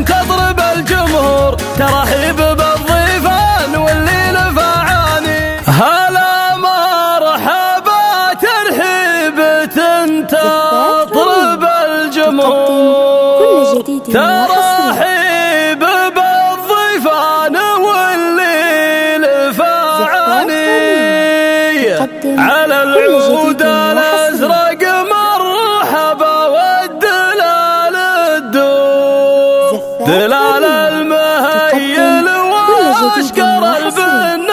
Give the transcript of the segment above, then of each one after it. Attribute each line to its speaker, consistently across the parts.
Speaker 1: تضرب الجمهور، ترحيب بالضيفان واللي نفعاني. هلا مرحبا ترحيب تضرب الجمهور، ترحيب بالضيفان واللي نفعاني. على العود الازرق مرحبا والدلال الدور، دلال المهيل واشقر البن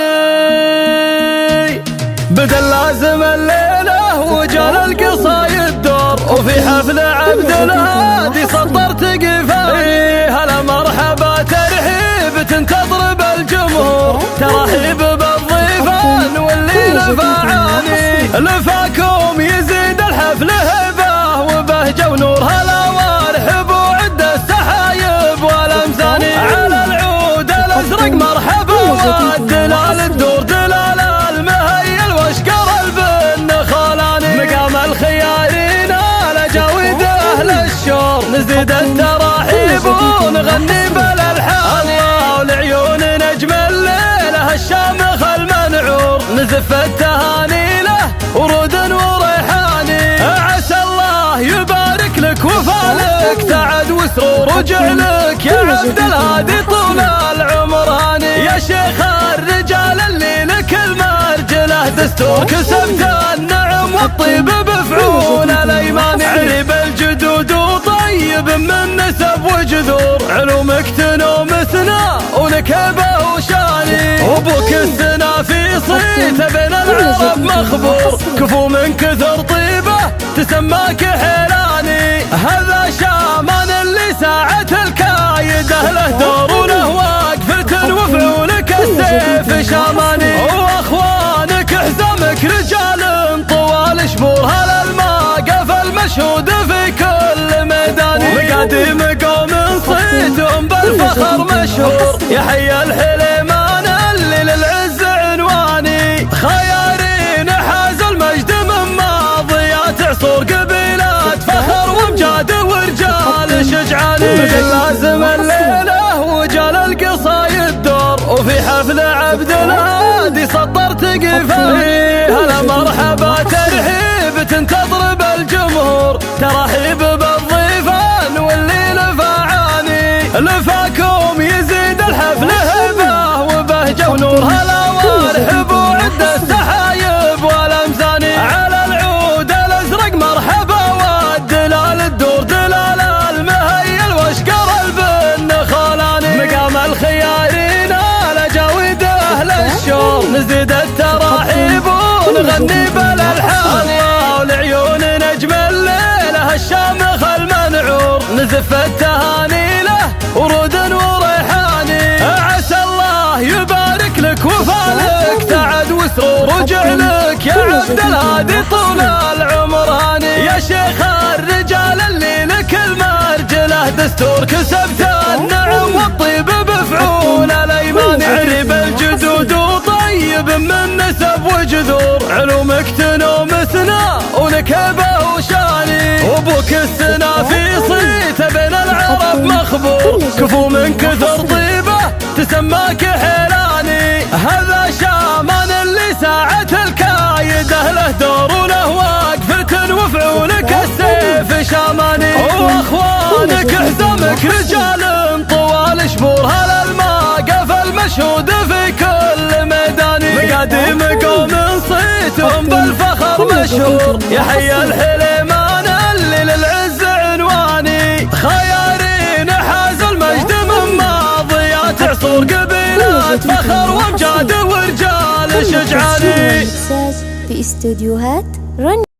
Speaker 1: خولاني. بدا اللازم الليله وجال القصايد دور، وفي حفل عبد الهادي سطرت قفاني. هلا مرحبا ترحيب تضرب الجمهور، ترحيب بالضيفان واللي نفعاني. لفاكم يزيد الحفل هبه وبهجه ونور، هلا وارحب وعد السحايب والامزاني. على العود الازرق مرحبا والدلال الدور، دلال المهيل واشقر البن خولاني. مقام الخيارين على جاويد اهل الشور، نزيد التراحيب ونغني بالالحان. الله ولعيون نجم الليله الشامخ المنعور، نزف التهاني له ورود وريحاني. عسى الله يبارك لك وفالك تعد وسرور وجعلك يا عبد الهادي طول العمراني. يا شيخ الرجال اللي لك المرجله دستور، كسبت النعم والطيب بفعول الايمان. عريب الجدود وطيب من نسب وجذور، علومك تنوم ثنا ولك هبه وشاني. وابوك السنا في صيته بين العرب مخبور، كفو من كثر طيبه تسماك حيلاني. هذا شامان اللي ساعة الكايده له دور، وله واقفة وفعولك السيف شاماني. واخوانك حزامك رجال طوال شبور، هلا الماقف المشهود في كل ميدان. مقاديم قوم صيتهم بالفخر مشهور، يحيى الحليمان اللي للعز عنواني. خيارين حازوا المجد من ماضيات عصور، قبيلات فخر وامجاد ورجال شجعاني. لازم الليله وجال القصايد دور، وفي حفل عبد الهادي سطرت قفاني. هلا مرحبا ترحيب تضرب الجمهور، ترحيب بالضيفان واللي نفعاني. لفاكم يزيد الحفل هبه وبهجه ونور، هلا وارحب وعد السحايب والامزاني. على العود الازرق مرحبا والدلال الدور، دلال المهيل واشقر البن خولاني. مقام الخيارين على جاويد اهل الشور، نزيد التراحيب ونغني بالالحان. الله ولعيون نجم الليله الشامخ المنعور، نزف التهاني له ورود وريحاني. عسى الله يبارك لك وفالك تعد وسرور وجعلك يا عبد الهادي طول العمراني. يا شيخ الرجال اللي لك المرجله دستور، كسبت النعم والطيب بفعول الايمان. عريب الجدود وطيب من نسب وجذور، علومك تنوم ثنا ولك هبه وشاني. وابوك السنا في صيته بين العرب مخبور، كفو من كثر طيبه تسماك حيلاني. هذا شامان اللي ساعة الكايده له دور، وله واقفة وفعولك السيف شاماني. واخوانك حزامك رجال طوال شبور، هلا الماقف المشهود في كل ميدان. مقاديم قوم صيتهم بالفخر مشهور، يحيى الحليمان اللي للعز عنواني. خيارين حازوا المجد من ماضيات عصور، قبيلات فخر وامجاد ورجال شجعاني.
Speaker 2: في استوديوهات رن.